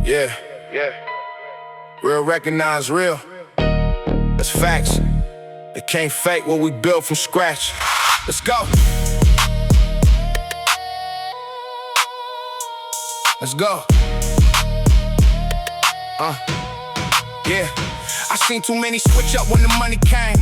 Yeah, yeah. Real recognize real. That's facts. They can't fake what we built from scratch. Let's go. Let's go. Yeah. I seen too many switch up when the money came.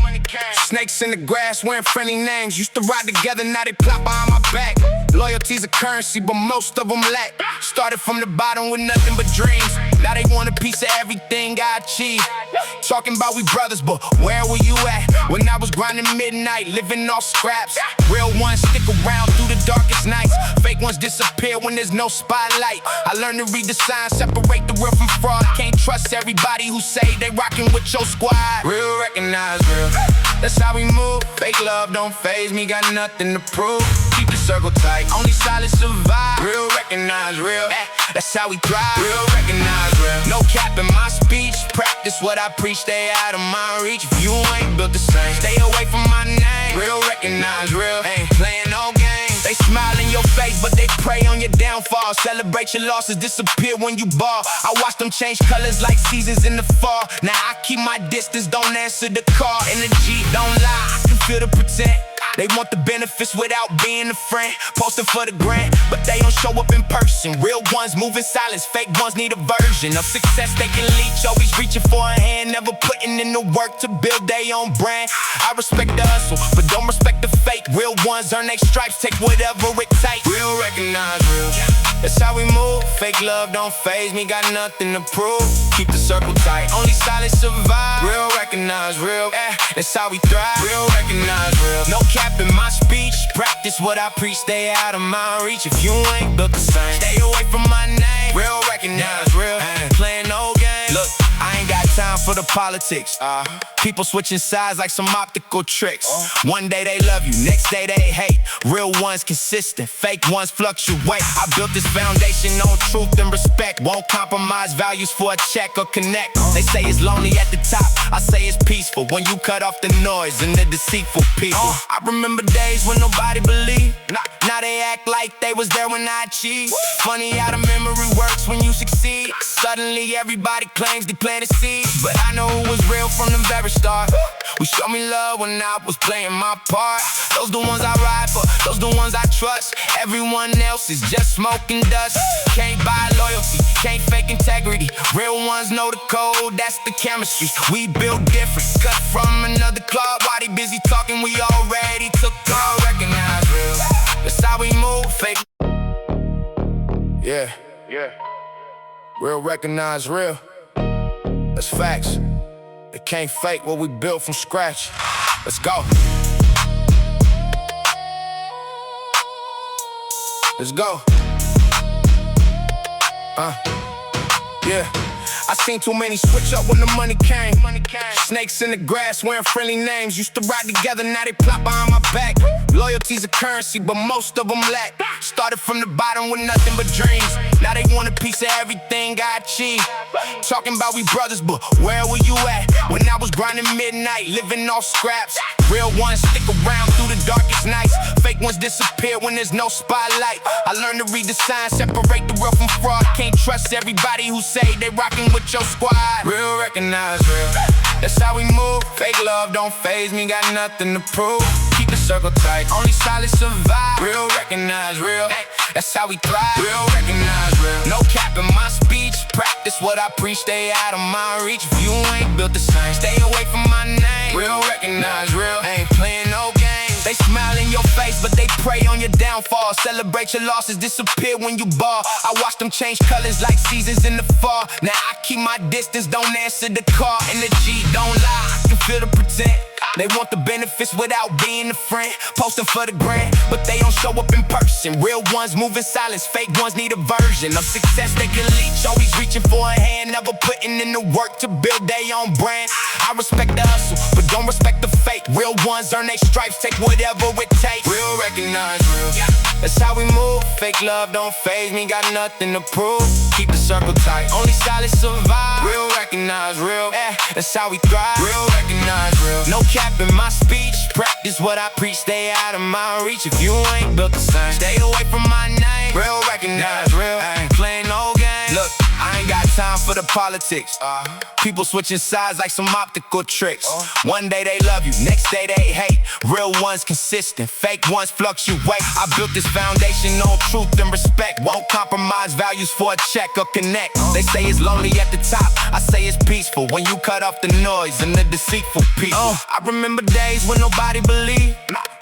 Snakes in the grass wearing friendly names. Used to ride together, now they plot behind my back. Loyalty's a currency, but most of them lack. Started from the bottom with nothing but dreams. Now they want a piece of everything I achieved. Talking about we brothers, but where were you at when I was grinding midnight, living off scraps? Real ones stick around through the darkest nights. Fake ones disappear when there's no spotlight. I learned to read the signs, separate the real from fraud. Can't trust everybody who say they rockin' with your squad. Real recognize real. That's how we move. Fake love don't faze me, got nothing to prove. Keep the circle tight, only silence survive. Real recognize real. That's how we thrive. Real recognize real. No cap in my speech. Practice what I preach, stay out of my reach. If you ain't built the same, stay away from my name. Real recognize real. Ain't playing no games. They smile in your face, but they prey on your downfall. Celebrate your losses, disappear when you ball. I watch them change colors like seasons in the fall. Now I keep my distance, don't answer the call. Energy, don't lie, I can feel the pretend. They want the benefits without being a friend. Posting for the grant, but they don't show up in person. Real ones move in silence, fake ones need a version of success they can leech. Always reaching for a hand, never putting in the work to build their own brand. I respect the hustle, but don't respect the fake. Real ones earn their stripes, take whatever it takes. Real recognize real. That's how we move. Fake love don't faze me, got nothing to prove. Keep the circle tight, only silence survive. Real recognize real. That's how we thrive. Real recognize real. No cap in my speech. Practice what I preach, stay out of my reach. If you ain't built the same, stay away from my name. Real recognize real. Playing no games. Look, I ain't got time for the politics. People switching sides like some optical tricks. One day they love you, next day they hate. Real ones consistent, fake ones fluctuate. I built this foundation on truth and respect. Won't compromise values for a check or connect. They say it's lonely at the top, I say it's peaceful when you cut off the noise and the deceitful people. I remember days when nobody believed. Now they act like they was there when I achieved. Funny how the memory works when you succeed. Suddenly everybody claims they planted seeds, but I know it was real from the very start. We showed me love when I was playing my part. Those the ones I ride for, those the ones I trust. Everyone else is just smoke and dust. Can't buy loyalty, can't fake integrity. Real ones know the code, that's the chemistry. We build different, cut from another cloth. While they busy talking, we already took all. Recognize real. That's how we move, fake. Yeah, yeah. Real recognize real. That's facts. They can't fake what we built from scratch. Let's go. Let's go. Yeah. I seen too many switch up when the money came. Snakes in the grass wearing friendly names. Used to ride together, now they plot behind my back. Loyalty's a currency, but most of them lack. Started from the bottom with nothing but dreams. Now they want a piece of everything I achieved. Talking about we brothers, but where were you at when I was grinding midnight, living off scraps? Real ones stick around through the darkest nights. Fake ones disappear when there's no spotlight. I learned to read the signs, separate the real from fraud. Can't trust everybody who say they rockin' with your squad. Real recognize real. That's how we move. Fake love don't faze me, got nothing to prove. Keep the circle tight, only silence survive. Real recognize real. That's how we thrive. Real recognize real. No cap in my speech. Practice what I preach, stay out of my reach. If you ain't built the same, stay away from my name. Real recognize real. Ain't playing no games. They smile in your face, but they prey on your downfall. Celebrate your losses, disappear when you ball. I watch them change colors like seasons in the fall. Now I keep my distance, don't answer the call. Energy, don't lie, I can feel the pretend. They want the benefits without being a friend. Posting for the grant, but they don't show up in person. Real ones move in silence, fake ones need a version of success they can leech. Always reaching for a hand, never putting in the work to build their own brand. I respect the hustle, but don't respect the fake. Real ones earn their stripes, take whatever it takes. Real recognize real. That's how we move. Fake love don't faze me, got nothing to prove. Keep the circle tight, only silence survive. Real recognize real. That's how we thrive. Real recognize real. No cap in my speech. Practice what I preach, stay out of my reach. If you ain't built the same, stay away from my name. Real recognize real. Ain't playing no games. Look, I ain't got time for the politics. People switching sides like some optical tricks. One day they love you, next day they hate. Real ones consistent, fake ones fluctuate. I built this foundation on truth and respect. Won't compromise values for a check or connect. They say it's lonely at the top, I say it's peaceful when you cut off the noise and the deceitful people. I remember days when nobody believed.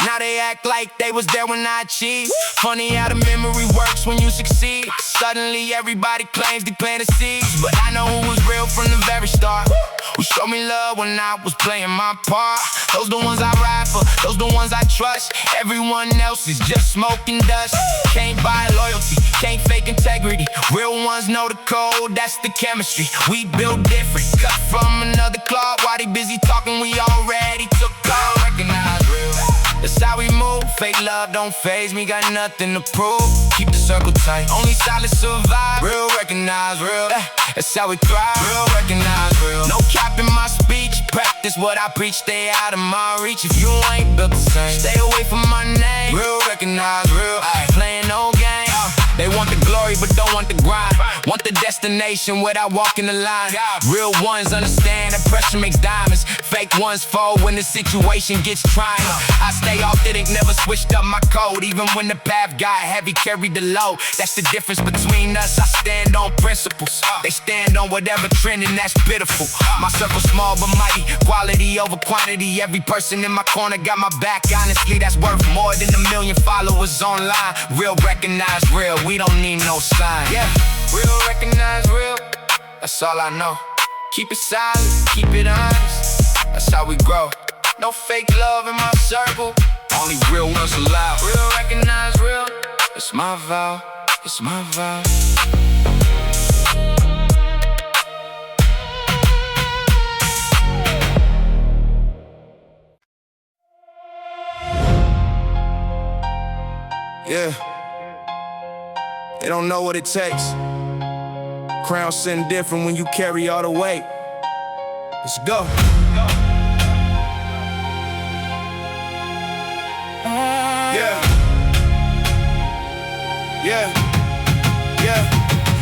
Now they act like they was there when I achieved. Funny how the memory works when you succeed. Suddenly everybody claims they planted seeds, but I know who was real from the very start. Who showed me love when I was playing my part. Those the ones I ride for, those the ones I trust. Everyone else is just smoke and dust. Can't buy loyalty, can't fake integrity. Real ones know the code, that's the chemistry. We build different, cut from another cloth. While they busy talking, we already took off. Recognize real, that's how we move. Fake love don't faze me, got nothing to prove. Keep the circle tight, only silence survive. Real recognize real, that's how we thrive. Real recognize real, no cap in my speech. Practice what I preach, stay out of my reach. If you ain't built the same, stay away from my name. Real recognize real, playing no game. They want the glory but don't want the grind. Want the destination without walking the line. Real ones understand that pressure makes diamonds. Fake ones fall when the situation gets trying. I stay authentic, never switched up my code. Even when the path got heavy, carried the load. That's the difference between us, I stand on principles. They stand on whatever trend and that's pitiful. My circle small but mighty, quality over quantity. Every person in my corner got my back. Honestly, that's worth more than 1 million followers online. Real recognize real, we don't need no sign. Yeah, real recognize real, that's all I know. Keep it silent, keep it honest, that's how we grow. No fake love in my circle, only real ones allowed. Real recognize real, it's my vow, it's my vow. Yeah, they don't know what it takes. Crown sitting different when you carry all the weight. Let's go. Yeah.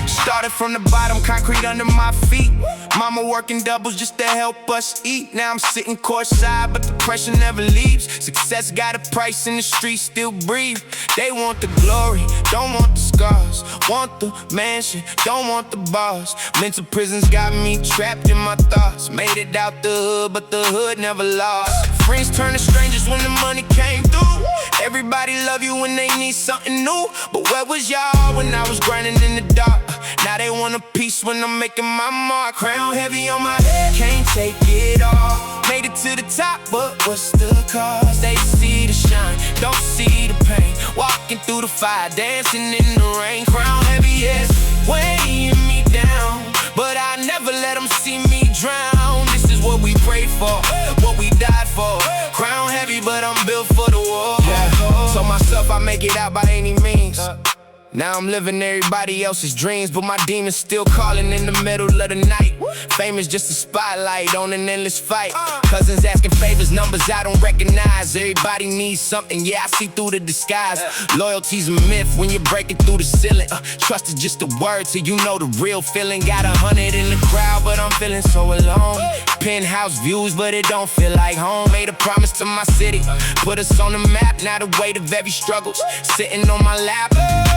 Started from the bottom, concrete under my feet. Mama working doubles just to help us eat. Now I'm sitting courtside, but the pressure never leaves. Success got a price in the streets, still breathe. They want the glory, don't want the scars. Want the mansion, don't want the bars. Mental prisons got me trapped in my thoughts. Made it out the hood, but the hood never lost. Friends turn to strangers when the money came through. Everybody love you when they need something new. But where was y'all when I was grinding in the dark? Now they want a piece when I'm making my mark. Crown heavy on my head, can't take it all. Made it to the top, but what's the cost? They see the shine, don't see the pain. Walking through the fire, dancing in the rain. Crown heavy, yes, weighing me down, but I never let them see me drown. This is what we prayed for, what we died for. Crown heavy, but I'm built for the war. Told myself I'd make it out by any means. Now I'm living everybody else's dreams, but my demons still calling in the middle of the night. Fame is just a spotlight on an endless fight. Cousins asking favors, numbers I don't recognize. Everybody needs something, yeah, I see through the disguise. Loyalty's a myth when you're breaking through the ceiling. Trust is just a word till you know the real feeling. Got 100 in the crowd, but I'm feeling so alone. Penthouse views, but it don't feel like home. Made a promise to my city, put us on the map. Now the weight of every struggle's sitting on my lap.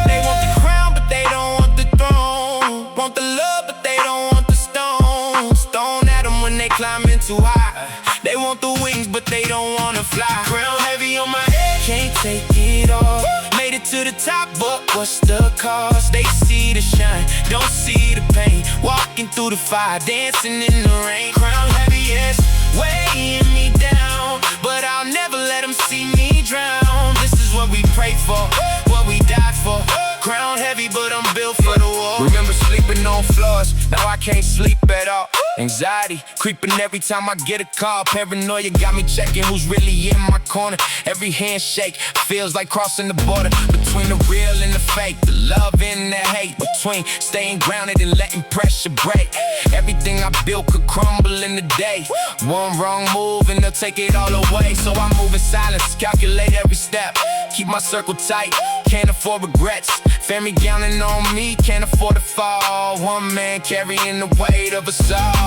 They want the crown, but they don't want the throne. Want the love, but they don't want the stone. Stone at them when they climbing too high. They want the wings, but they don't wanna fly. Crown heavy on my head, can't take it off. Made it to the top, but what's the cost? They see the shine, don't see the pain. Walking through the fire, dancing in the rain. Crown heavy, yes, weighing me down, but I'll never let them see me drown. This is what we pray for, what we died for. Crown heavy, but I'm built for the war. Remember sleeping on floors, now I can't sleep at all. Anxiety creeping every time I get a call. Paranoia got me checking who's really in my corner. Every handshake feels like crossing the border between the real and the fake, the love and the hate, between staying grounded and letting pressure break. Everything I built could crumble in the day. One wrong move and they'll take it all away. So I move in silence, calculate every step, keep my circle tight, can't afford regrets. Family counting on me, can't afford to fall. One man carrying the weight of us all.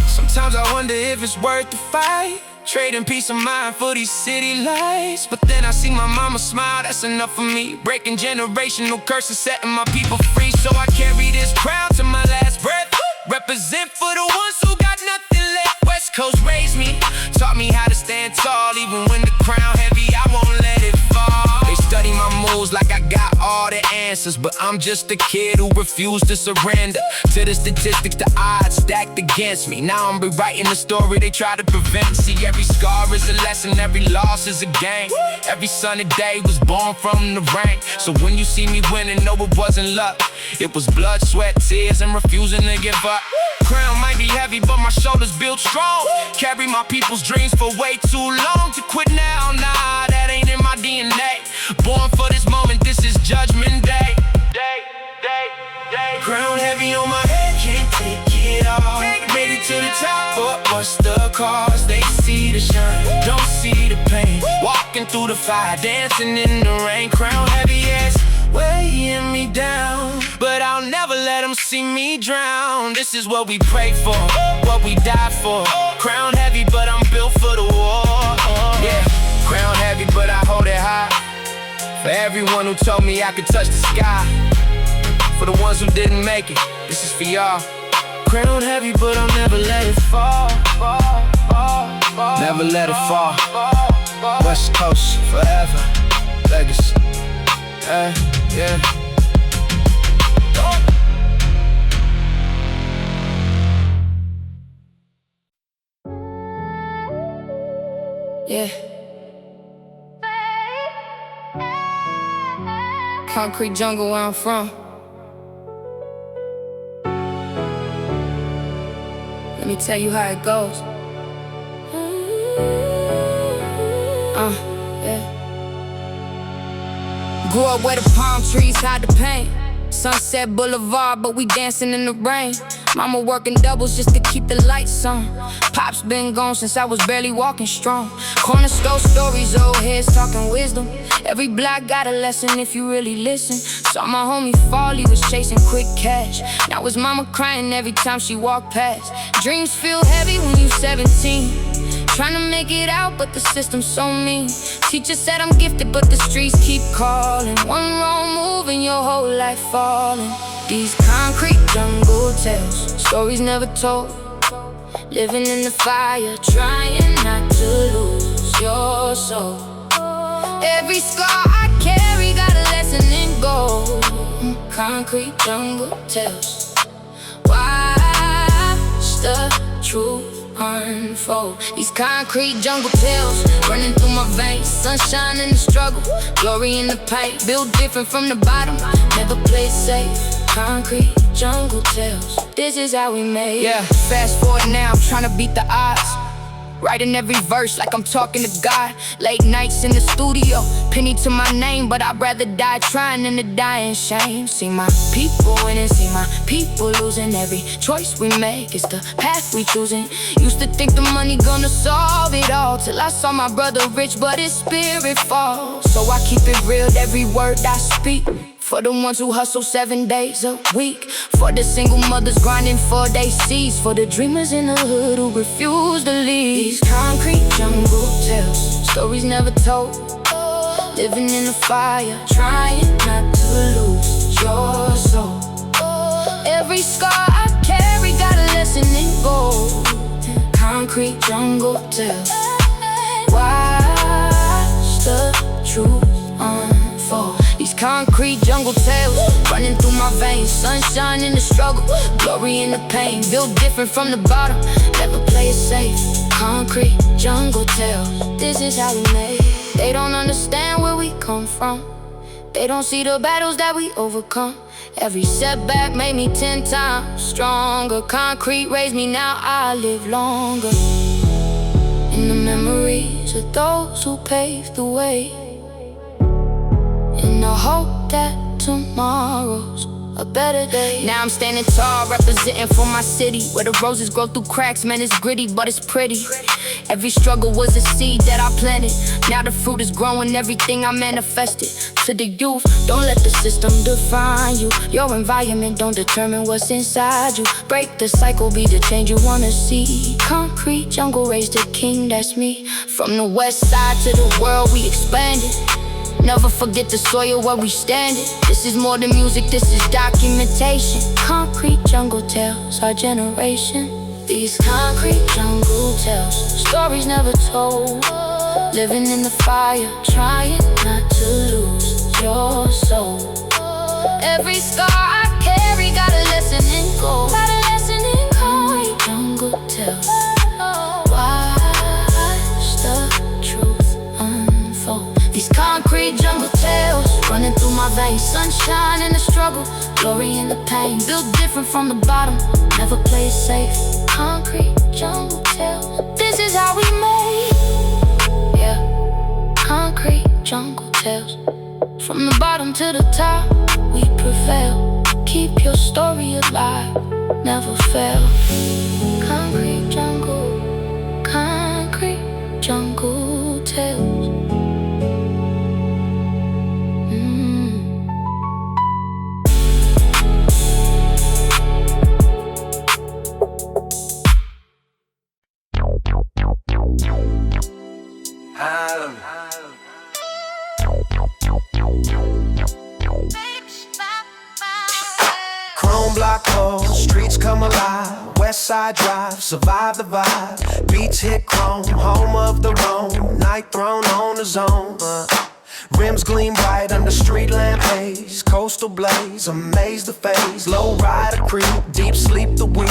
Sometimes I wonder if it's worth the fight, trading peace of mind for these city lights. But then I see my mama smile, that's enough for me. Breaking generational curses, setting my people free. So I carry this crown to my last breath, represent for the ones who got nothing left. West Coast raised me, taught me how to stand tall. Even when the crown heavy, I won't let it fall. They study my moves like I got all the answers, but I'm just a kid who refused to surrender to the statistics, the odds stacked against me. Now I'm rewriting the story they try to prevent. See, every scar is a lesson, every loss is a game. Every sunny day was born from the rain. So when you see me winning, no, it wasn't luck. It was blood, sweat, tears, and refusing to give up. Crown might be heavy, but my shoulders built strong. Carry my people's dreams for way too long. To quit now, nah, that ain't in my DNA. Born for this moment, this is judgment day. Crown heavy on my head, can't take it off. Made it to the top, but what's the cost? They see the shine, don't see the pain. Walking through the fire, dancing in the rain. Crown heavy, yes, weighing me down, but I'll never let them see me drown. This is what we pray for, what we die for. Crown heavy, but I'm built for the war. Yeah, crown heavy, but I hold it high. For everyone who told me I could touch the sky. For the ones who didn't make it, this is for y'all. Crown heavy, but I'll never let it fall. Never let it fall. West Coast, forever. Legacy. Yeah. Yeah. Concrete jungle where I'm from. Let me tell you how it goes. Yeah. Grew up where the palm trees hide the pain. Sunset Boulevard, but we dancing in the rain. Mama working doubles just to keep the lights on. Pop's been gone since I was barely walking strong. Corner store stories, old heads talking wisdom. Every block got a lesson if you really listen. Saw my homie fall, he was chasing quick cash. Now his mama crying every time she walked past. Dreams feel heavy when you 17. Trying to make it out, but the system's so mean. Teacher said I'm gifted, but the streets keep calling. One wrong move and your whole life falling. These concrete jungle tales, stories never told. Living in the fire, trying not to lose your soul. Every scar I carry got a lesson in gold. Concrete jungle tales, watch the truth unfold. These concrete jungle tales running through my veins. Sunshine in the struggle, glory in the pain. Built different from the bottom, never play it safe. Concrete jungle tales, this is how we made. Yeah, fast forward now, I'm trying to beat the odds. Writing every verse like I'm talking to God. Late nights in the studio, penny to my name, but I'd rather die trying than to die in shame. See my people winning, see my people losing. Every choice we make is the path we choosing. Used to think the money gonna solve it all, till I saw my brother rich but his spirit fall. So I keep it real, every word I speak. For the ones who hustle 7 days a week. For the single mothers grinding for they seeds. For the dreamers in the hood who refuse to leave. These concrete jungle tales, stories never told. Living in the fire, trying not to lose your soul. Every scar I carry got a lesson in gold. Concrete jungle tales, watch the truth unfold. These concrete jungle tales running through my veins. Sunshine in the struggle, glory in the pain. Built different from the bottom, never play it safe. Concrete jungle tales, this is how we made. They don't understand where we come from. They don't see the battles that we overcome. Every setback made me 10 times stronger. Concrete raised me, now I live longer in the memories of those who paved the way, in the hope that tomorrow's a better day. Now I'm standing tall, representing for my city, where the roses grow through cracks. Man, it's gritty, but it's pretty. Every struggle was a seed that I planted. Now the fruit is growing, everything I manifested. To the youth, don't let the system define you. Your environment don't determine what's inside you. Break the cycle, be the change you wanna see. Concrete jungle raised a king, that's me. From the west side to the world, we expanded. Never forget the soil where we standing. This is more than music, this is documentation. Concrete jungle tales, our generation. These concrete jungle tales, stories never told. Living in the fire, trying not to lose your soul. Every scar I carry got a lesson in gold. Got a lesson in concrete jungle tales. Watch the truth unfold. These concrete jungle tales running through my veins. Sunshine in the struggle, glory in the pain. Built different from the bottom, never play it safe. Concrete jungle tales, this is how we made. Yeah, concrete jungle tales. From the bottom to the top, we prevail. Keep your story alive, never fail. Concrete jungle tales. Chrome block calls, streets come alive. West Side Drive, survive the vibe. Beats hit chrome, home of the Rome. Night throne on the zone. Rims gleam bright under street lamp haze. Coastal blaze, amaze the phase. Low rider creep, deep sleep the weak.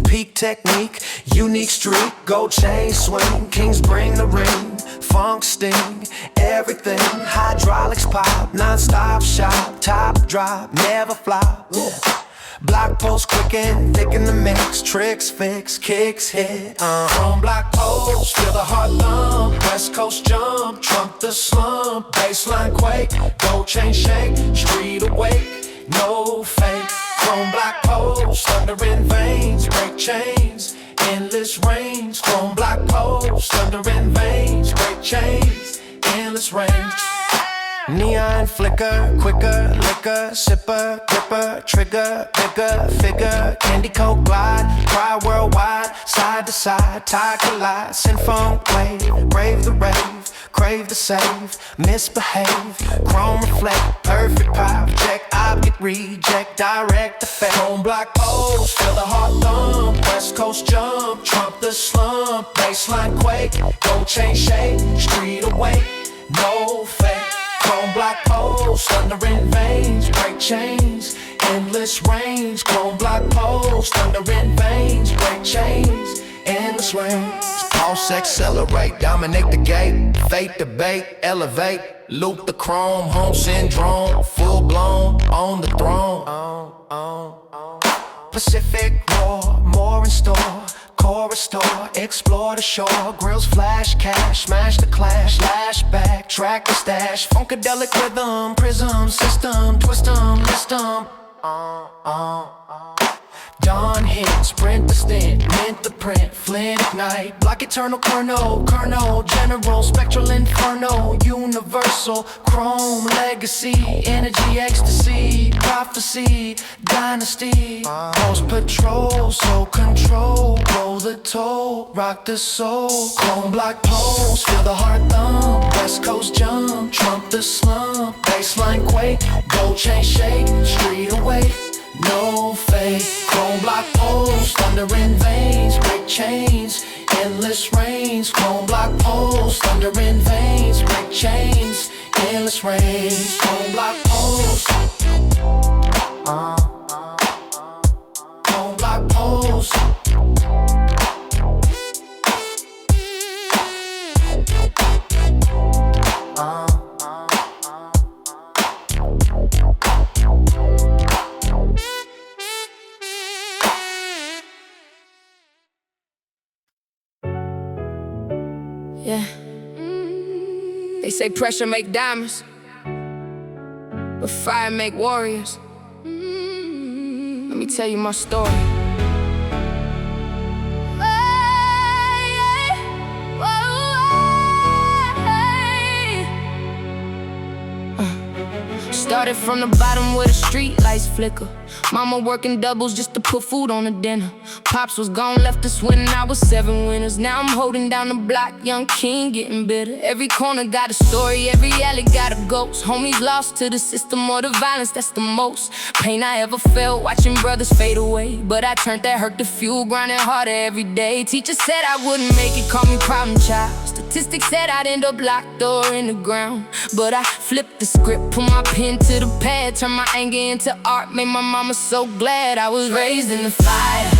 Peak technique, unique streak. Gold chain swing, kings bring the ring. Funk sting, everything. Hydraulics pop, non-stop shop. Top drop, never flop. Block post quicken, thick in the mix. Tricks fix, kicks hit. Chrome block post, feel the heart thump. West Coast jump, trump the slump. Baseline quake, gold chain shake. Street awake, no fake. Chrome block post, thunder in veins. Break chains, endless range. Chrome block post, thunder in veins. Break chains, endless range. Neon flicker, quicker, liquor, sipper, gripper, trigger, bigger, figure, candy coat glide, cry worldwide, side to side, tie collide, send funk wave, brave the rave, crave the save, misbehave, chrome reflect, perfect pop, check, object reject, direct effect, home block post, feel the heart thump, West Coast jump, trump the slump, baseline quake, gold chain shake, street awake, no fake. Chrome block post, thunder in veins, break chains, endless range. Chrome block post, thunder in veins, break chains, endless range. Pulse accelerate, dominate the gate, fate debate, elevate, loop the chrome, home syndrome, full blown on the throne. Pacific roar, more in store. Chorus store, explore the shore. Grills flash, cash, smash the clash. Lash back, track the stash. Funkadelic rhythm, prism, system. Twist 'em, list 'em. Dawn hit, sprint the stint, mint the print, flint ignite, block eternal kernel, general, spectral inferno, universal, chrome, legacy, energy, ecstasy, prophecy, dynasty, post patrol, so control, blow the toll, rock the soul, chrome block post, feel the heart thump, West Coast jump, trump the slump, baseline quake, gold chain shake, street awake. No fake, chrome block post, thunder in veins, break chains, endless range. Chrome block post, thunder in veins, break chains, endless range. Chrome block post, chrome block post. Yeah. They say pressure make diamonds, but fire make warriors. Let me tell you my story. Started from the bottom where the street lights flicker. Mama working doubles just to put food on the dinner. Pops was gone, left us when I was 7 winners. Now I'm holding down the block, young king getting bitter. Every corner got a story, every alley got a ghost. Homies lost to the system or the violence, that's the most pain I ever felt, watching brothers fade away. But I turned that hurt to fuel, grinding harder every day. Teacher said I wouldn't make it, called me problem child. Statistics said I'd end up locked or in the ground. But I flipped the script, put my pen to the pad, turned my anger into art, made my mama so glad. I was raised in the fire,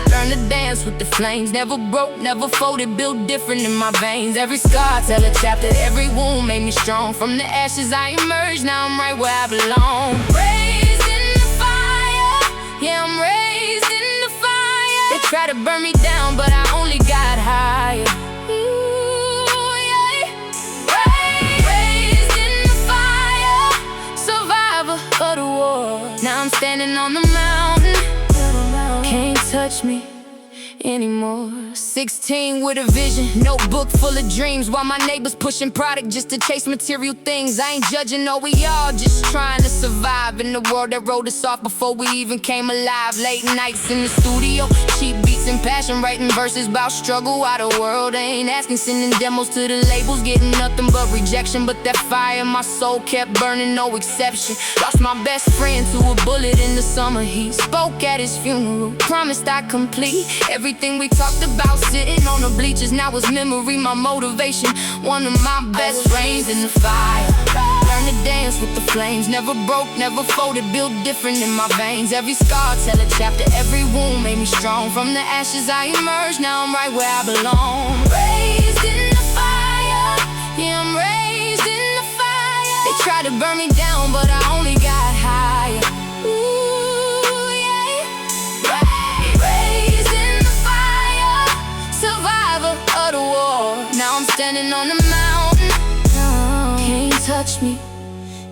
learned to dance with the flames. Never broke, never folded, built different in my veins. Every scar tell a chapter, every wound made me strong. From the ashes I emerged, now I'm right where I belong. Raised in the fire, yeah, I'm raised in the fire. They try to burn me down, but I only got higher. Of the war. Now I'm standing on the mountain, can't touch me anymore. 16 with a vision, notebook full of dreams, while my neighbors pushing product just to chase material things. I ain't judging, no, we all just trying to survive in the world that wrote us off before we even came alive. Late nights in the studio, cheap beats and passion, writing verses about struggle while the world ain't asking. Sending demos to the labels, getting nothing but rejection. But that fire in my soul kept burning, no exception. Lost my best friend to a bullet in the summer heat. Spoke at his funeral, promised I'd complete everything we talked about. Sitting on the bleachers, now it's memory, my motivation. One of my best friends in the fire. Learn to dance with the flames. Never broke, never folded, built different in my veins. Every scar tell a chapter, every wound made me strong. From the ashes I emerged, now I'm right where I belong. Raised in the fire, yeah, I'm raised in the fire. They tried to burn me down, but I only got higher. Of the war. Now I'm standing on the mountain, can't touch me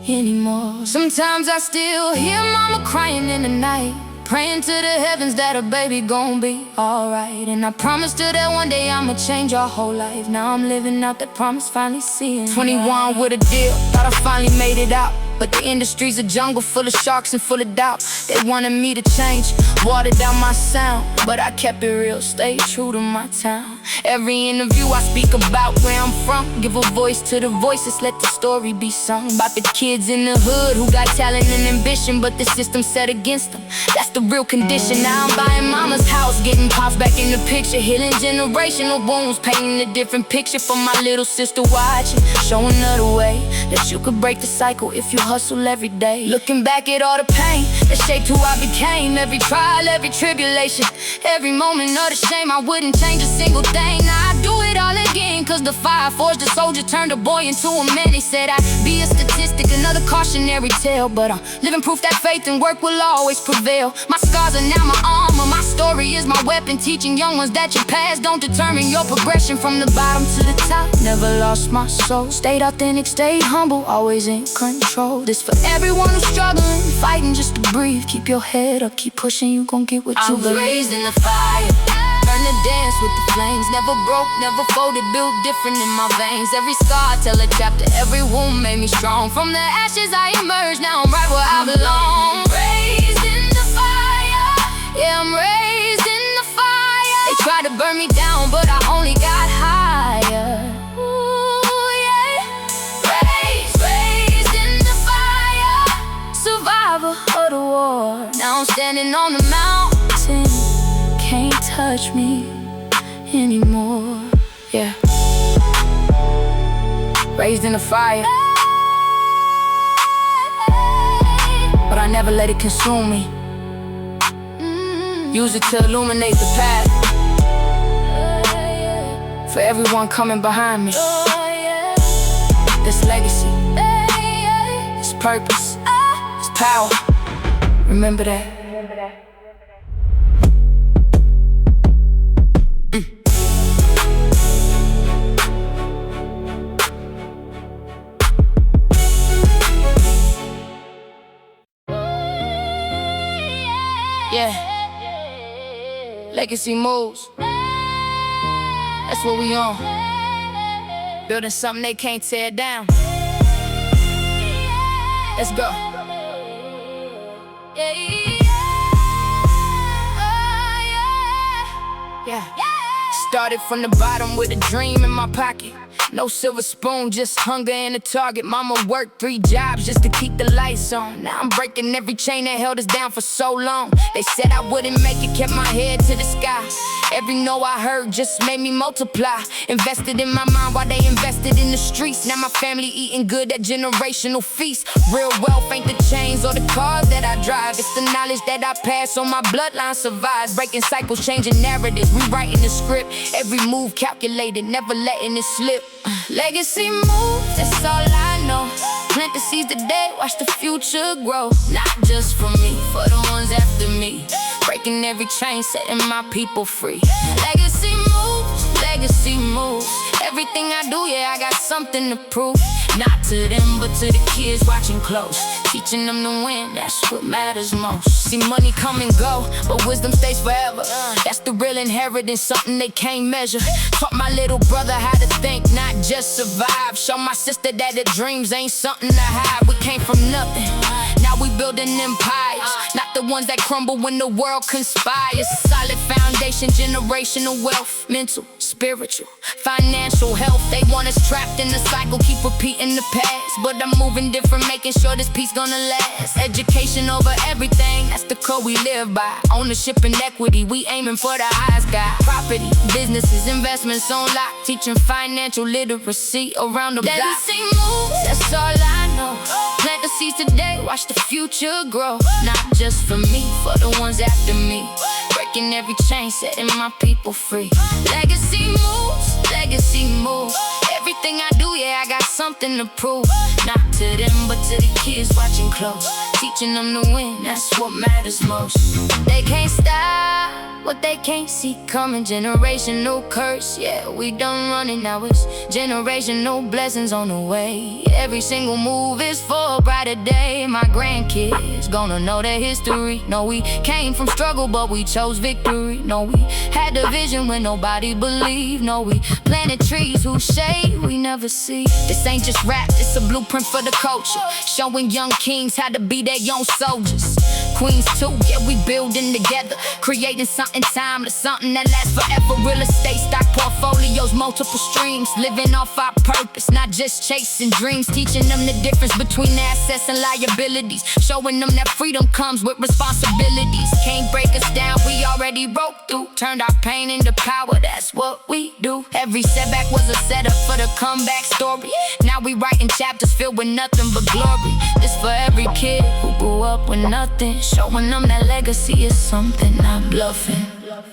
anymore. Sometimes I still hear mama crying in the night, praying to the heavens that her baby gon' be alright. And I promised her that one day I'ma change her whole life. Now I'm living out that promise, finally seeing 21 with a deal, thought I finally made it out. But the industry's a jungle full of sharks and full of doubt. They wanted me to change, watered down my sound, but I kept it real, stayed true to my town. Every interview I speak about where I'm from, give a voice to the voices, let the story be sung. About the kids in the hood who got talent and ambition, but the system set against them. That's the real condition. Now I'm buying mama's house, getting pops back in the picture, healing generational wounds, painting a different picture for my little sister watching, showing her the way that you could break the cycle if you hustle every day. Looking back at all the pain that shaped who I became. Every trial, every tribulation, every moment of the shame. I wouldn't change a single thing. Now I do it all again, cause the fire forged a soldier, turned a boy into a man. They said I'd be a statistic, another cautionary tale, but I'm living proof that faith and work will always prevail. My scars are now my armor, my story is my weapon, teaching young ones that your past don't determine your progression. From the bottom to the top, never lost my soul. Stayed authentic, stayed humble, always in control. This for everyone who's struggling, fighting just to breathe. Keep your head up, keep pushing, you gon' get what you believe. I was raised in the fire, learn to dance with the flames. Never broke, never folded, built different in my veins. Every scar tell a chapter, every wound made me strong. From the ashes I emerged, now I'm right where I belong. Raised in the fire, yeah, I'm raised in the fire. They tried to burn me down, but I only got higher. Of the war. Now I'm standing on the mountain, can't touch me anymore. Yeah. Raised in the fire, but I never let it consume me. Use it to illuminate the path for everyone coming behind me. This legacy, this purpose, power. Remember that. Legacy moves. That's what we on. Building something they can't tear down. Let's go. Yeah. Started from the bottom with a dream in my pocket. No silver spoon, just hunger and a target. Mama worked 3 jobs just to keep the lights on. Now I'm breaking every chain that held us down for so long. They said I wouldn't make it, kept my head to the sky. Every no I heard just made me multiply. Invested in my mind while they invested in the streets. Now my family eating good, that generational feast. Real wealth ain't the chains or the cars that I drive. It's the knowledge that I pass on my bloodline survives. Breaking cycles, changing narratives, rewriting the script. Every move calculated, never letting it slip. Legacy moves, that's all I know. Plant the seeds today, watch the future grow. Not just for me, for the ones after me. Breaking every chain, setting my people free. Legacy moves, legacy moves. Everything I do, yeah, I got something to prove. Not to them, but to the kids watching close. Teaching them to win, that's what matters most. See money come and go, but wisdom stays forever. That's the real inheritance, something they can't measure. Taught my little brother how to think, not just survive. Show my sister that the dreams ain't something to hide. We came from nothing, now we building empires. Not the ones that crumble when the world conspires. Solid foundation, generational wealth. Mental, spiritual, financial health. They want us trapped in the cycle, keep repeating the past. But I'm moving different, making sure this peace gonna last. Education over everything, that's the code we live by. Ownership and equity, we aiming for the highest God. Property, businesses, investments on lock. Teaching financial literacy around the block. Legacy moves, that's all I know. Plant the seeds today, watch the future grow. Not just for me, for the ones after me. Breaking every chain, setting my people free. Legacy moves, legacy moves. Everything I do, yeah, I got something to prove. Not to them, but to the kids watching close. Teaching them to win, that's what matters most. They can't stop what they can't see coming. Generational curse, yeah, we done running. Now it's generational blessings on the way. Every single move is for a brighter day. My grandkids gonna know their history. No, we came from struggle, but we chose victory. No, we had the vision when nobody believed. No, we planted trees whose shade we never see. This ain't just rap, it's a blueprint for the culture. Showing young kings how to be their young soldiers. Queens too, yeah, we building together. Creating something timeless, something that lasts forever. Real estate, stock portfolios, multiple streams. Living off our purpose, not just chasing dreams. Teaching them the difference between assets and liabilities. Showing them that freedom comes with responsibilities. Can't break us down, we already broke through. Turned our pain into power, that's what we do. Every setback was a setup for the comeback story. Now we writing chapters filled with nothing but glory. This for every kid who grew up with nothing. Showing them that legacy is something, not bluffing.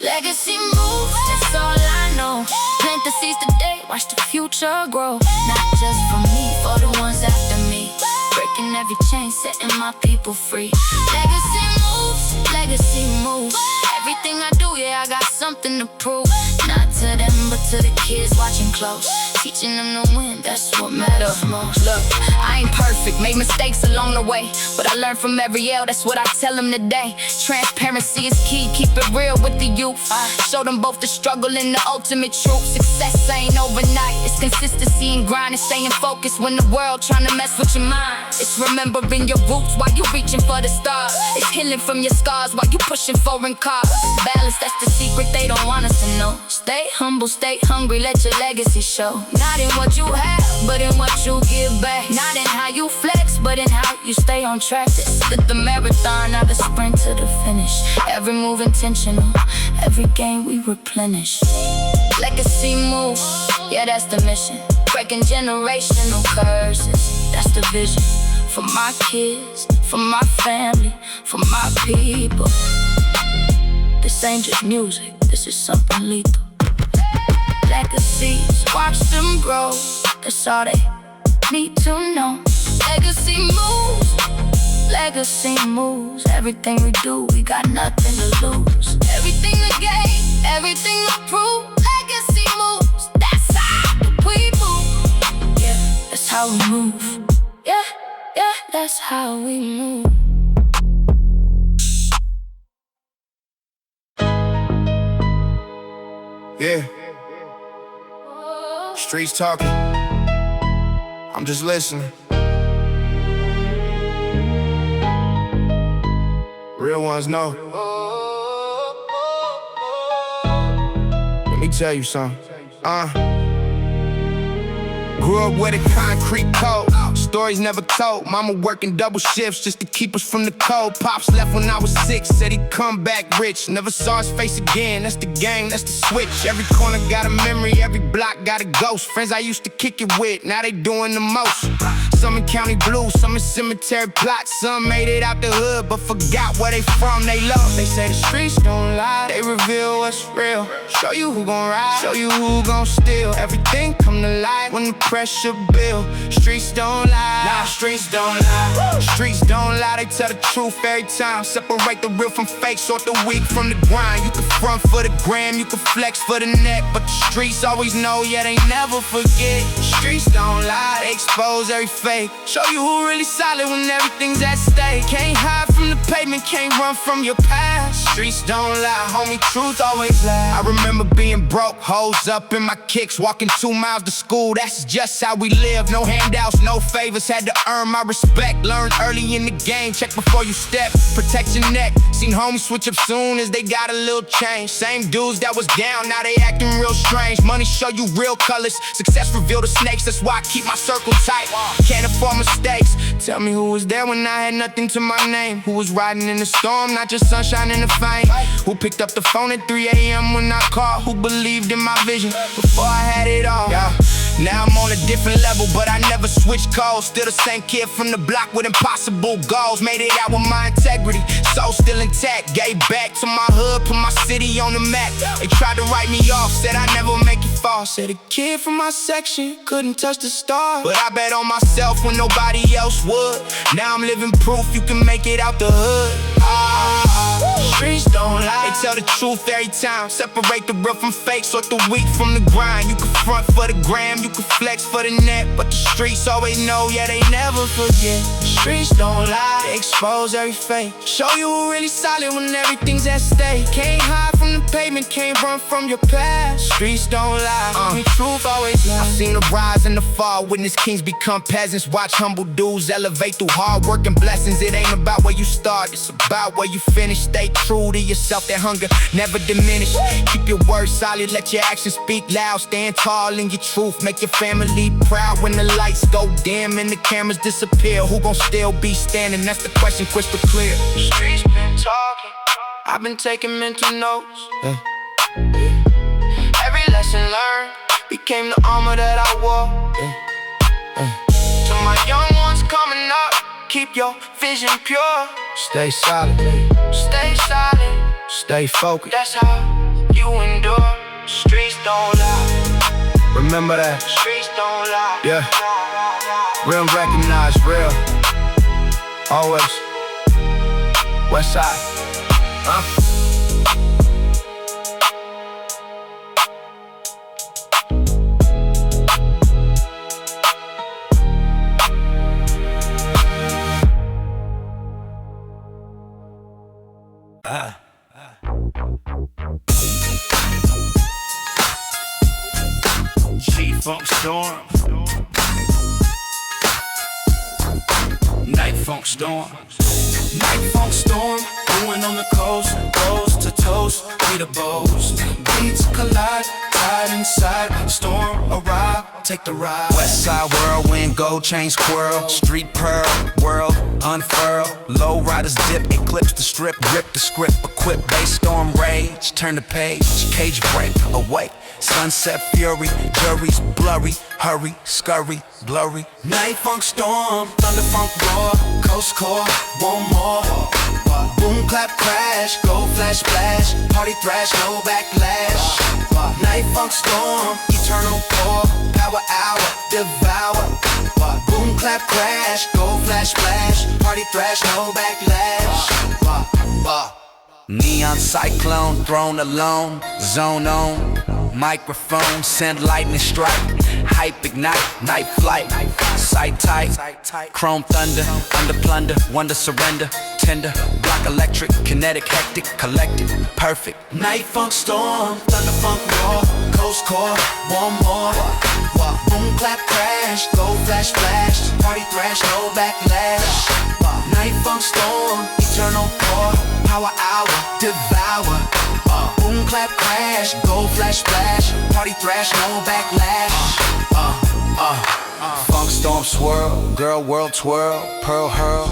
Legacy moves, that's all I know. Plant the seeds today, watch the future grow. Not just for me, for the ones after me. Breaking every chain, setting my people free. Legacy moves, legacy moves. Everything I do, yeah, I got something to prove. Not to them, but to the kids watching close. Teaching them to win, that's what matters most. Look, I ain't perfect, made mistakes along the way, but I learned from every L, that's what I tell them today. Transparency is key, keep it real with the youth. Show them both the struggle and the ultimate truth. Success ain't overnight, it's consistency and grind. It's staying focused when the world trying to mess with your mind. It's remembering your roots while you reaching for the stars. It's healing from your scars while you pushing foreign cars. Balance, that's the secret they don't want us to know. Stay humble, stay hungry, let your legacy show. Not in what you have, but in what you give back. Not in how you flex, but in how you stay on track. This is the marathon, not the sprint to the finish. Every move intentional, every game we replenish. Legacy move, yeah, that's the mission. Breaking generational curses, that's the vision. For my kids, for my family, for my people. This ain't just music, this is something lethal. Legacies, watch them grow, that's all they need to know. Legacy moves, legacy moves. Everything we do, we got nothing to lose. Everything to gain, everything to prove. Legacy moves, that's how we move. Yeah, that's how we move. Yeah, yeah, that's how we move. Yeah. Streets talking. I'm just listening. Real ones know. Let me tell you something. Grew up with a concrete code. Stories never told. Mama working double shifts just to keep us from the cold. Pops left when I was 6, said he'd come back rich. Never saw his face again, that's the game, that's the switch. Every corner got a memory, every block got a ghost. Friends I used to kick it with, now they doing the most. Some in county blues, some in cemetery plots. Some made it out the hood, but forgot where they from, they love. They say the streets don't lie, they reveal what's real. Show you who gon' ride, show you who gon' steal. Everything come to light when the pressure build. Streets don't lie, nah, streets don't lie. Streets don't lie, they tell the truth every time. Separate the real from fake, sort the weak from the grind. You can front for the gram, you can flex for the neck, but the streets always know, yeah, they never forget. Streets don't lie, they expose every fake. Show you who really solid when everything's at stake. Can't hide from the pavement, can't run from your past. Streets don't lie, homie, truth always lasts. I remember being broke, hoes up in my kicks, walking 2 miles to school, that's just how we live. No handouts, no favors, had to earn my respect. Learn early in the game, check before you step, protect your neck. Seen homies switch up soon as they got a little change. Same dudes that was down, now they acting real strange. Money show you real colors, success reveal the snakes. That's why I keep my circle tight, can't afford mistakes. Tell me who was there when I had nothing to my name. Who was riding in the storm, not just sunshine and the fame. Who picked up the phone at 3 a.m. when I called. Who believed in my vision before I had it all. Now I'm on a different level, but I never switched codes. Still the same kid from the block with impossible goals. Made it out with my integrity, soul still intact. Gave back to my hood, put my city on the map. They tried to write me off, said I never make it fall. Said a kid from my section couldn't touch the stars, but I bet on myself when nobody else would. Now I'm living proof you can make it out the hood. Streets don't lie, they tell the truth every time. Separate the real from fake, sort the weak from the grind. You can front for the gram, you can flex for the net, but the streets always know, yeah, they never forget. Streets don't lie, they expose every fake. Show you who really solid when everything's at stake. Can't hide from the pavement, can't run from your past. Streets don't lie, truth always lies. I've seen the rise and the fall, witness kings become peasants. Watch humble dudes elevate through hard work and blessings. It ain't about where you start, it's about where you finish. Stay true to yourself, that hunger never diminish. Keep your words solid, let your actions speak loud. Stand tall in your truth, make your family proud. When the lights go dim and the cameras disappear, who gon' still be standing? That's the question crystal clear. The streets been talking, I've been taking mental notes. Every lesson learned became the armor that I wore. To my young ones coming up, keep your vision pure. Stay solid, stay solid, stay focused. That's how you endure. Streets don't lie, remember that. Streets don't lie, yeah. Real recognize real, always. West side, Funk storm, night funk storm, night funk storm. Going on the coast, coast to toast, we the bows. Beats collide, tide inside, storm arrive, take the ride. West side whirlwind, gold chain squirrel, street pearl, world unfurl. Low riders dip, eclipse the strip, rip the script, equip bass storm rage. Turn the page, cage break, awake. Sunset fury, juries blurry, hurry, scurry, blurry. Night funk storm, thunder funk roar, coast core, one more. Boom clap crash, go flash splash, party thrash, no backlash. Night funk storm, eternal core, power hour, devour. Boom clap crash, go flash splash, party thrash, no backlash. Neon cyclone, thrown alone, zone on. Microphone, send lightning strike. Hype ignite, night flight. Sight tight, chrome thunder, under plunder, wonder surrender. tender, block electric, kinetic, hectic, collected, perfect. Night funk storm, thunder funk roar, coast core, one more. Boom clap crash, go flash flash, party thrash, no backlash. Night funk storm, eternal core, power hour, devour. Boom clap crash, go flash flash, party thrash, no backlash. Funk storm swirl, girl world twirl, pearl hurl,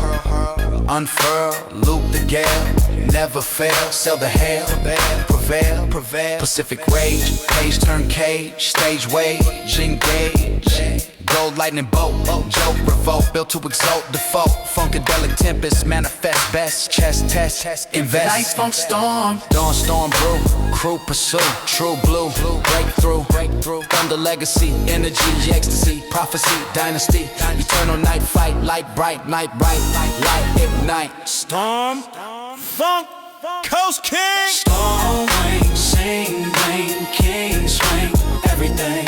unfurl, loop the gale, never fail, sail the hail, prevail, Pacific rage, page turn cage, stage wage, engage. Gold lightning bolt, joke, revolt, built to exalt, default. Funkadelic tempest, manifest best, chest test, invest. Night funk storm, dawn storm brew, crew pursue, true blue, breakthrough, thunder legacy, energy, ecstasy, prophecy, dynasty, eternal night fight, light bright, light ignite. Storm, funk, coast king. Storm, rain, sing, rain, king, swing, everything.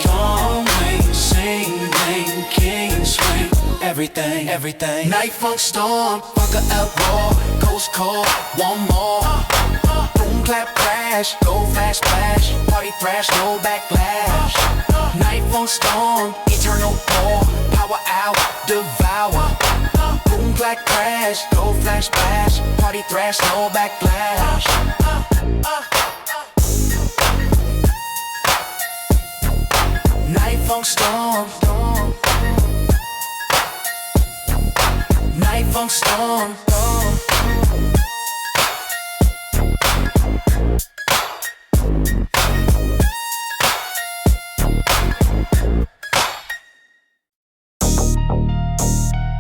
Storm, rain, sing, rain, king, swing, everything. Night funk storm, funka out roar, coast core, one more. Boom clap crash, go flash flash, party thrash, no backlash. Night funk storm, eternal core, power hour, devour. Boom clap crash, go flash flash, party thrash, no backlash. Night funk storm, night funk storm.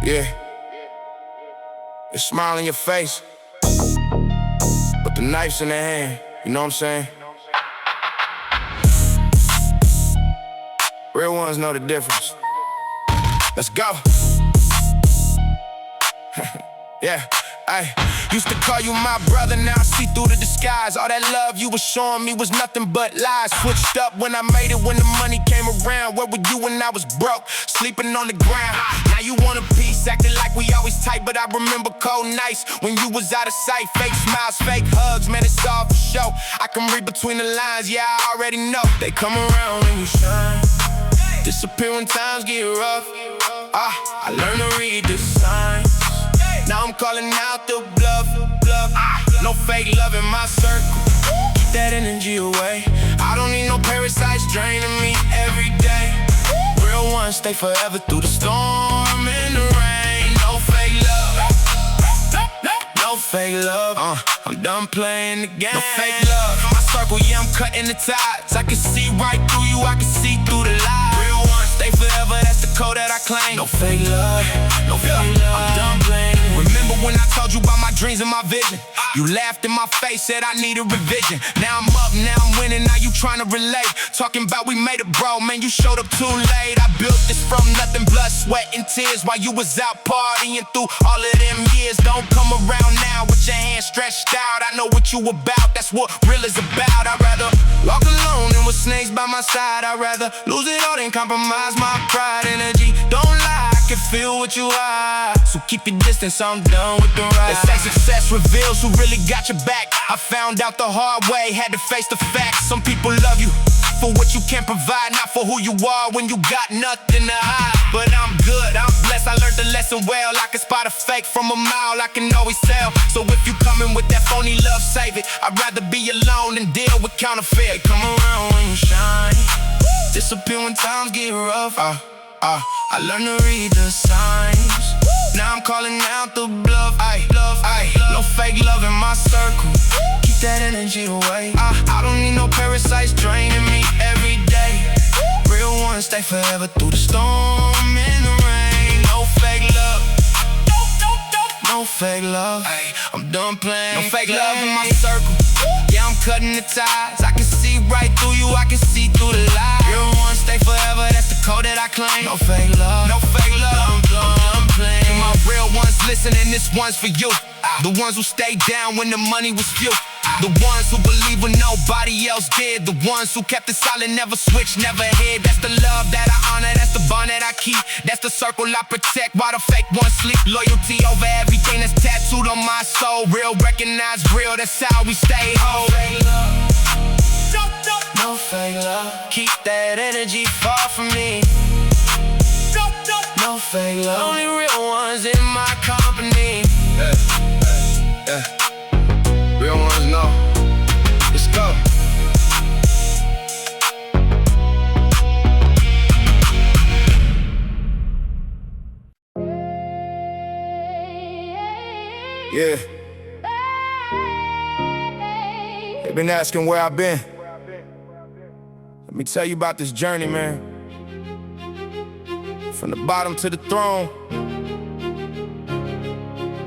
Yeah, the smile on your face, but the knife's in the hand, you know what I'm saying? Real ones know the difference. Let's go. Yeah, I used to call you my brother, now I see through the disguise. All that love you was showing me was nothing but lies. Switched up when I made it, when the money came around. Where were you when I was broke, sleeping on the ground? Now you want a piece, acting like we always tight. But I remember cold nights when you was out of sight. Fake smiles, fake hugs, man, it's all for show. I can read between the lines, yeah, I already know. They come around when you shine, disappear when times get rough. I learned to read the signs. Now I'm calling out the bluff. No fake love in my circle, keep that energy away. I don't need no parasites draining me every day. Real ones stay forever through the storm and the rain. No fake love, no fake love. I'm done playing the game. No fake love in my circle, yeah, I'm cutting the ties. I can see right through you, I can see through the lies. Real ones stay forever, that's the code that I claim. No fake love, no fake love. I'm done playing. Remember when I told you about my dreams and my vision? You laughed in my face, said I need a revision. Now I'm up, now I'm winning, now you trying to relate. Talking about we made it, bro, man, you showed up too late. I built this from nothing, blood, sweat, and tears, while you was out partying through all of them years. Don't come around now with your hands stretched out. I know what you about, that's what real is about. I'd rather walk alone than with snakes by my side. I'd rather lose it all than compromise my pride. Energy, don't lie, I can feel what you are. So keep your distance, I'm done with the ride. They say success reveals who really got your back. I found out the hard way, had to face the facts. Some people love you for what you can provide, not for who you are when you got nothing to hide. But I'm good, I'm blessed, I learned the lesson well. I can spot a fake from a mile, I can always tell. So if you coming with that phony love, save it. I'd rather be alone than deal with counterfeit. Come around when you shine, disappear when times get rough. I learned to read the signs. Now I'm calling out the bluff. No fake love in my circle, keep that energy away. I don't need no parasites draining me every day. Real ones stay forever through the storm and the rain. No fake love, no fake love. I'm done playing. No fake love in my circle, yeah, I'm cutting the ties. I can see right through you, I can see through the lies. Real ones stay forever, that's the code that I claim. No fake love, no fake love. I'm done playing. all real ones listening, this one's for you. The ones who stayed down when the money was few. The ones who believe when nobody else did. The ones who kept it solid, never switched, never hid. That's the love that I honor, that's the bond that I keep. That's the circle I protect while the fake ones sleep. Loyalty over everything that's tattooed on my soul. Real, recognize real, that's how we stay whole. No fake love. Keep that energy far from me. No fake love. Only real ones in my company. Real ones know. Let's go. Yeah. They've been asking where I've been. Let me tell you about this journey, man. From the bottom to the throne.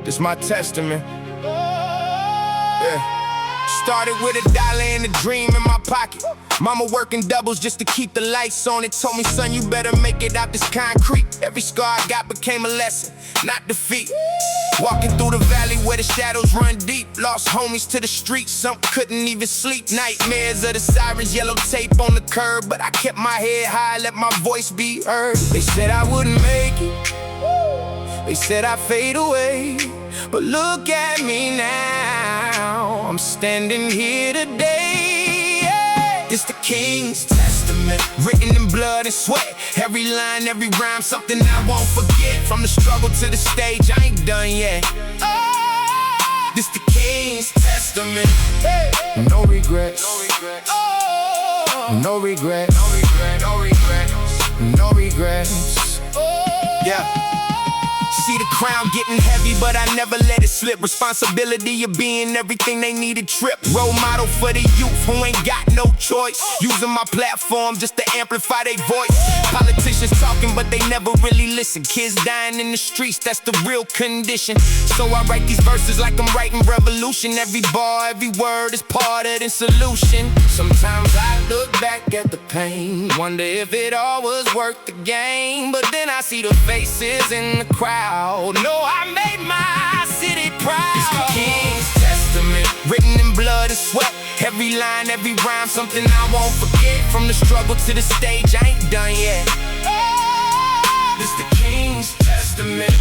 This my testament. Yeah. Started with $1 and a dream in my pocket. Mama working doubles just to keep the lights on. It told me, son, you better make it out this concrete. Every scar I got became a lesson, not defeat. Walking through the valley where the shadows run deep. Lost homies to the streets, some couldn't even sleep. Nightmares of the sirens, yellow tape on the curb. But I kept my head high, let my voice be heard. They said I wouldn't make it, they said I'd fade away. But look at me now, I'm standing here today. Yeah. It's the King's Testament, written in blood and sweat. Every line, every rhyme, something I won't forget. From the struggle to the stage, I ain't done yet. Oh, this the King's Testament. Hey. No regrets, no regrets. Oh, no regrets, no regrets, no regrets, no regrets. Oh, yeah. See the crown getting heavy, but I never let it slip. Responsibility of being everything they needed trip. Role model for the youth who ain't got no choice. Using my platform just to amplify their voice. Politicians talking, but they never really listen. Kids dying in the streets, that's the real condition. So I write these verses like I'm writing revolution. Every bar, every word is part of the solution. Sometimes I look back at the pain, wonder if it all was worth the game. But then I see the faces in the crowd. No, I made my city proud. It's the King's Testament, written in blood and sweat. Every line, every rhyme, something I won't forget. From the struggle to the stage, I ain't done yet. Oh, it's the King's Testament.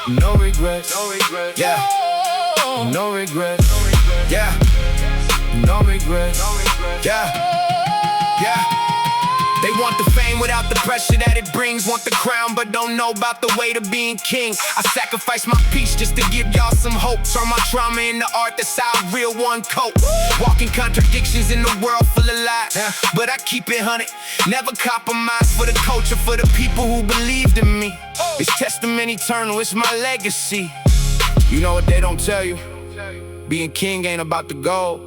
No regrets, no regrets. Yeah. No regrets, no regrets. Yeah. No regrets, no regrets. Yeah. Yeah. They want the fame without the pressure that it brings. Want the crown but don't know about the weight of being king. I sacrifice my peace just to give y'all some hope. Turn my trauma into art, that's how a real one cope. Walking contradictions in the world full of lies, but I keep it 100, never compromise. For the culture, for the people who believed in me. It's testament eternal, it's my legacy. You know what they don't tell you? Being king ain't about the gold.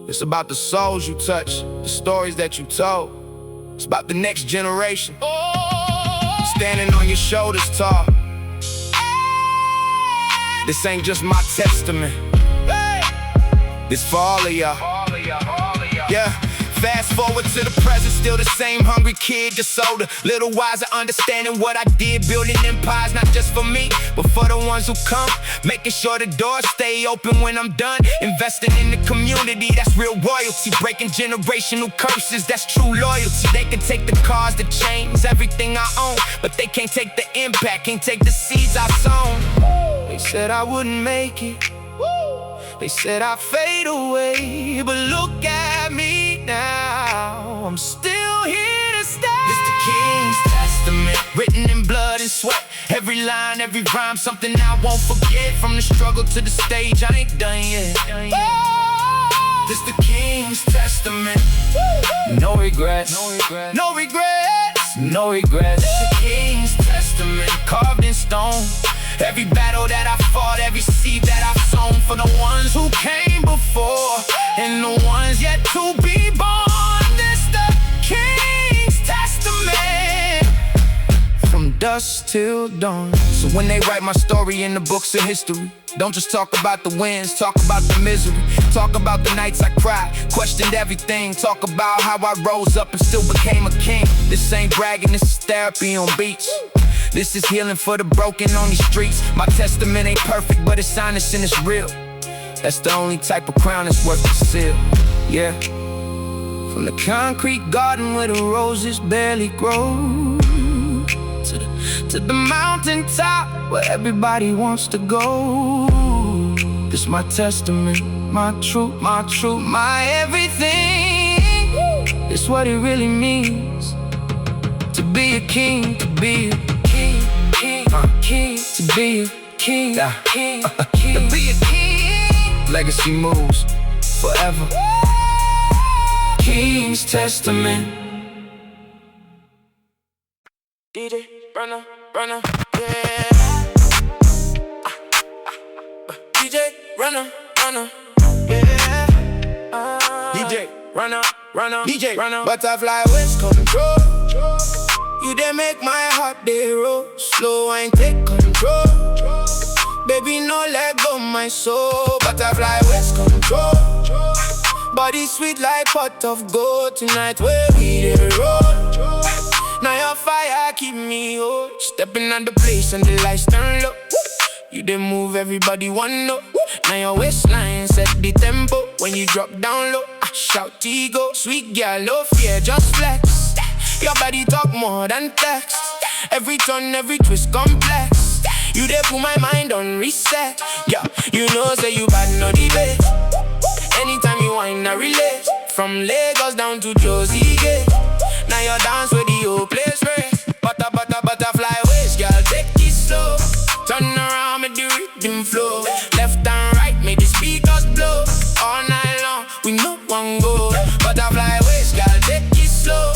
It's about the souls you touch, the stories that you told. It's about the next generation, standing on your shoulders tall. This ain't just my testament, this for all of y'all. Yeah. Fast forward to the present, still the same hungry kid, just older, little wiser, understanding what I did, building empires, not just for me, but for the ones who come, making sure the doors stay open when I'm done, investing in the community, that's real royalty, breaking generational curses, that's true loyalty. They can take the cars, the chains, everything I own, but they can't take the impact, can't take the seeds I sown. They said I wouldn't make it, they said I'd fade away, but look at me now, I'm still here to stay. It's the King's Testament, written in blood and sweat. Every line, every rhyme, something I won't forget. From the struggle to the stage, I ain't done yet. Oh, this the King's Testament. No regrets, no regrets, no regrets, no regrets. It's the King's Testament, carved in stone. Every battle that I fought, every seed that I've sown. For the ones who came before and the ones yet to be born. This the King's Testament, from dusk till dawn. So when they write my story in the books of history, don't just talk about the wins, talk about the misery. Talk about the nights I cried, questioned everything. Talk about how I rose up and still became a king. This ain't bragging, this is therapy on beats. This is healing for the broken on these streets. My testament ain't perfect, but it's honest and it's real. That's the only type of crown that's worth the seal. Yeah. From the concrete garden where the roses barely grow, to the mountaintop where everybody wants to go. This my testament, my truth, my everything. It's what it really means to be a king, to be a king, king, to be a king, to be a king. Legacy moves forever. King's testament. DJ, runner, yeah. DJ, runner, yeah. DJ, runner, DJ, runner. Butterfly waist control. You done make my heart they roll. Slow and take control. Baby, no let go my soul. Butterfly waist control. Body sweet like pot of gold. Tonight where we dey roll. Now your fire keep me hold. Stepping on the place and the lights turn low. You dey move, everybody wanna know. Now your waistline set the tempo. When you drop down low, I shout ego. Sweet girl, no fear, just flex. Your body talk more than text. Every turn, every twist complex. You dey put my mind on reset. Yeah, you know say you bad, no debate. Anytime you whine, I relate. From Lagos down to Josie Gate. Now your dance with the whole place race. Butterfly waist, girl, take it slow. Turn around, make the rhythm flow. Left and right, make the speakers blow. All night long, we no one go. Butterfly waist, girl, take it slow.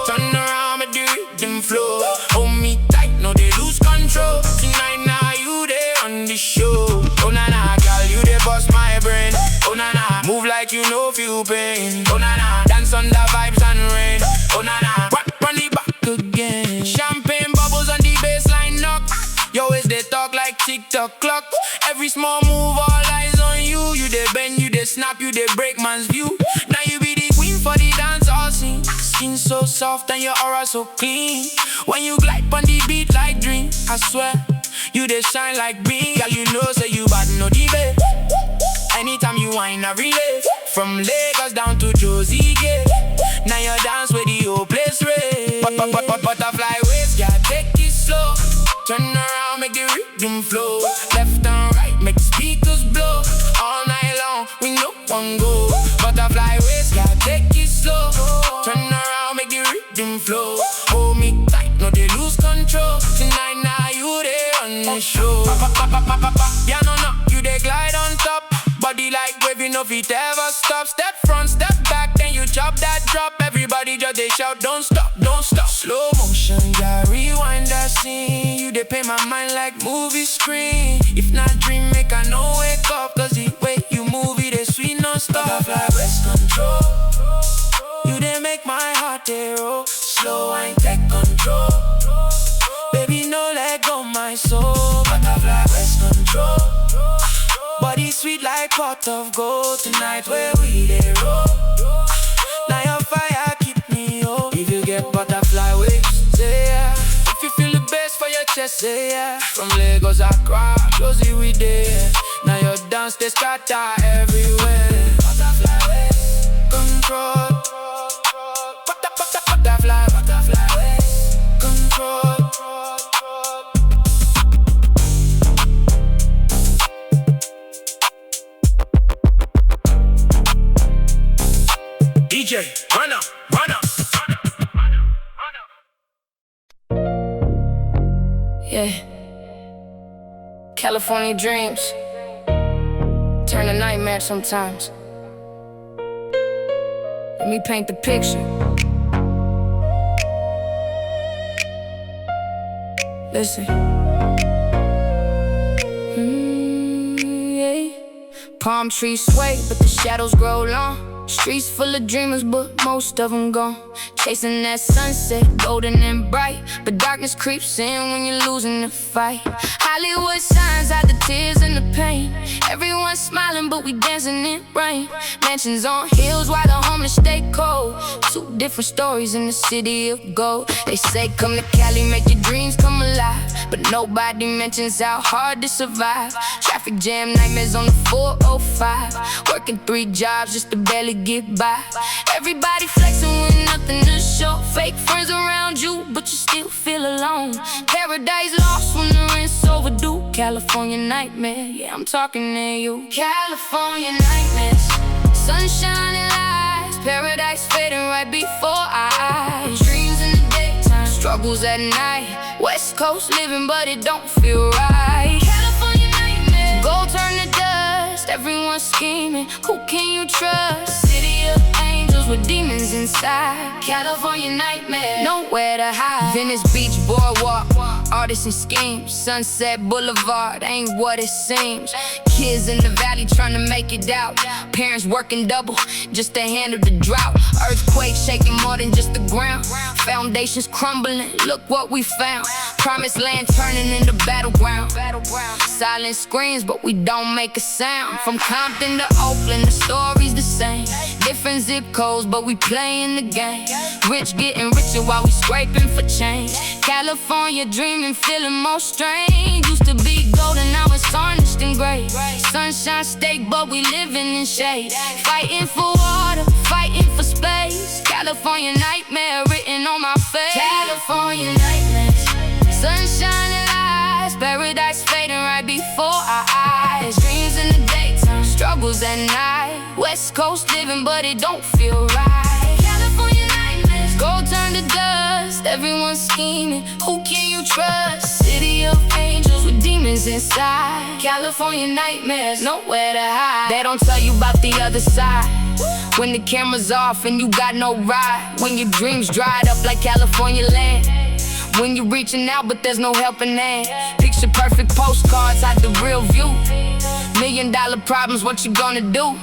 Turn around, make the rhythm flow. Hold me tight, no they lose control. Tonight now you there on the show. Oh na na, girl, you dey bust my brain. Oh na na, move like you know feel pain. Oh na na, dance under vibes and rain. Oh na na, run it back again. Champagne bubbles on the baseline knock. Yo, is they talk like TikTok clock. Every small move, all eyes on you. You dey bend, you dey snap, you dey break man's view. Now you be the queen for the dance all scene. Skin so soft and your aura so clean. When you glide on the beat like dream, I swear, you dey shine like beam. Girl, you know say you bad, no debate. Anytime you whine, I relate. From Lagos down to Josie Gate. Now you dance with the whole place race. Butterfly waist, yeah, take it slow. Turn around, make the rhythm flow. Left and right, make the speakers blow. All night long, we no one go. Butterfly waist, yeah, take it slow. Turn around, make the rhythm flow. Hold me tight, no they lose control. Tonight now you there on the show. Yeah, no, you they glide on top. Body like waving off it ever stop. Step front, step back, then you chop that drop. Everybody just they shout, don't stop, don't stop. Slow motion, yeah, rewind that scene. You they pay my mind like movie screen. If not dream, make I no wake up. Cause the way you move it is sweet non-stop. Butterfly waist control. You they make my heart they roll. Slow and take control. Baby, no let go my soul. Butterfly waist control. Body sweet like pot of gold. Tonight where we dey roll. Now your fire keep me hold. If you get butterfly waist, say yeah. If you feel the bass for your chest, say yeah. From Lagos, Accra, Josie we there. Now your dance they scatter everywhere. Butterfly waist control. Butterfly waist control. DJ, run up. Yeah. California dreams turn to nightmares sometimes. Let me paint the picture. Listen. Yeah. Palm trees sway, but the shadows grow long. Streets full of dreamers, but most of them gone. Chasing that sunset, golden and bright, but darkness creeps in when you're losing the fight. Hollywood signs hide the tears and the pain. Everyone's smiling, but we dancing in rain. Mansions on hills while the homeless stay cold. Two different stories in the city of gold. They say come to Cali, make your dreams come alive, but nobody mentions how hard to survive. Traffic jam, nightmares on the 405. Working 3 jobs just to barely get by. Everybody flexing with nothing to show. Fake friends around you, but you still feel alone. Paradise lost when the rent's overdue. California nightmare, yeah, I'm talking to you. California nightmares, sunshine and lies. Paradise fading right before our eyes. Dreams in the daytime, struggles at night. West Coast living, but it don't feel right. California nightmares, gold turn to dust. Everyone's scheming, who can you trust? City of angels with demons inside. California nightmare, nowhere to hide. Venice Beach boardwalk, artists and schemes. Sunset Boulevard ain't what it seems. Kids in the valley trying to make it out. Parents working double just to handle the drought. Earthquake shaking more than just the ground. Foundations crumbling, look what we found. Promised land turning into battleground. Silent screams, but we don't make a sound. From Compton to Oakland, the story's the same. Different zip codes, but we playing the game. Rich getting richer while we scraping for change. California dreaming, feeling more strange. Used to be golden, now it's tarnished and gray. Sunshine steak, but we living in shade. Fighting for water, fighting for space. California nightmare written on my face. California nightmares, sunshine and lies. Paradise fading right before our eyes. Dreams in the daytime, struggles at night. West Coast living, but it don't feel right. California nightmares, gold turn to dust. Everyone's scheming, who can you trust? City of angels with demons inside. California nightmares, nowhere to hide. They don't tell you about the other side. When the camera's off and you got no ride. When your dreams dried up like California land. When you're reaching out but there's no helping hand. Picture perfect postcards, hide the real view. $1 million problems, what you gonna do?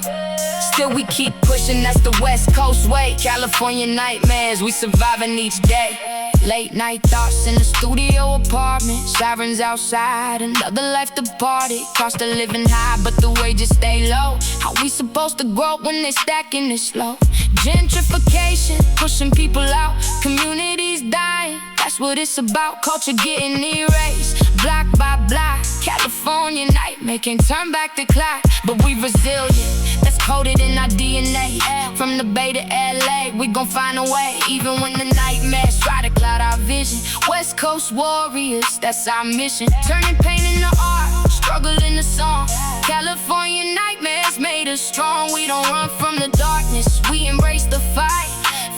Still we keep pushing, that's the West Coast way. California nightmares, we surviving each day. Late night thoughts in the studio apartment. Sirens outside, another life departed. Cost of living high, but the wages stay low. How we supposed to grow when they stacking it slow? Gentrification, pushing people out. Communities dying, that's what it's about. Culture getting erased, block by block. California nightmare, can't turn back the clock. But we resilient, that's coded in our DNA. From the Bay to LA, we gon' find a way. Even when the nightmares try to cloud our vision. West Coast warriors, that's our mission. Turning pain into art, struggle into song. California nightmares made us strong. We don't run from the darkness, we embrace the fight.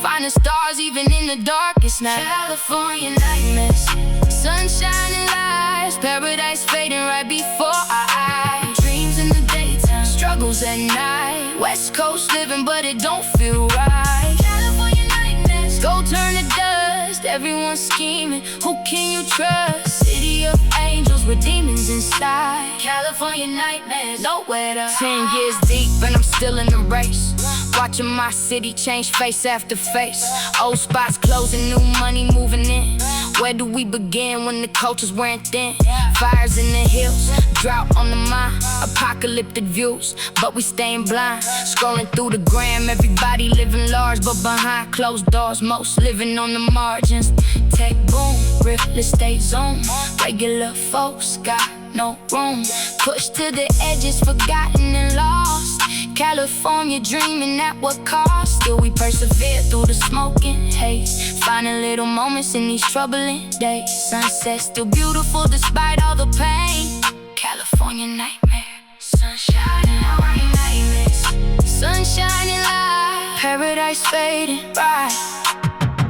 Finding stars even in the darkest night. California nightmares, sunshine and lies. Paradise fading right before our eyes. Dreams in the daytime, struggles at night. West Coast living, but it don't feel right. California nightmares, gold turn to dust. Everyone's scheming, who can you trust? City of angels with demons inside. California nightmares, nowhere to hide. 10 years deep and I'm still in the race. Watching my city change face after face. Old spots closing, new money moving in. Where do we begin when the culture's wearing thin? Fires in the hills, drought on the mind. Apocalyptic views, but we staying blind. Scrolling through the gram, everybody living large, but behind closed doors, most living on the margins. Tech boom, real estate zoom. Regular folks got no room. Pushed to the edges, forgotten and lost. California dreaming at what cost? Still we persevere through the smoke and haze. Finding little moments in these troubling days. Sunset still beautiful despite all the pain. California nightmare, sunshine and nightmares. Sunshine and light, paradise fading bright.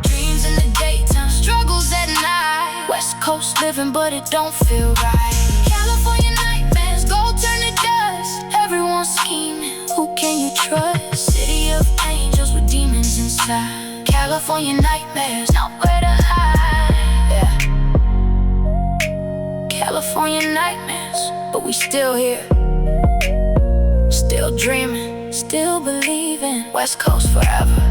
Dreams in the daytime, struggles at night. West Coast living but it don't feel right. California nightmares, gold turn to dust. Everyone's scheming, who can you trust? City of angels with demons inside. California nightmares, nowhere to hide. Yeah. California nightmares, but we still here. Still dreaming, still believing. West Coast forever.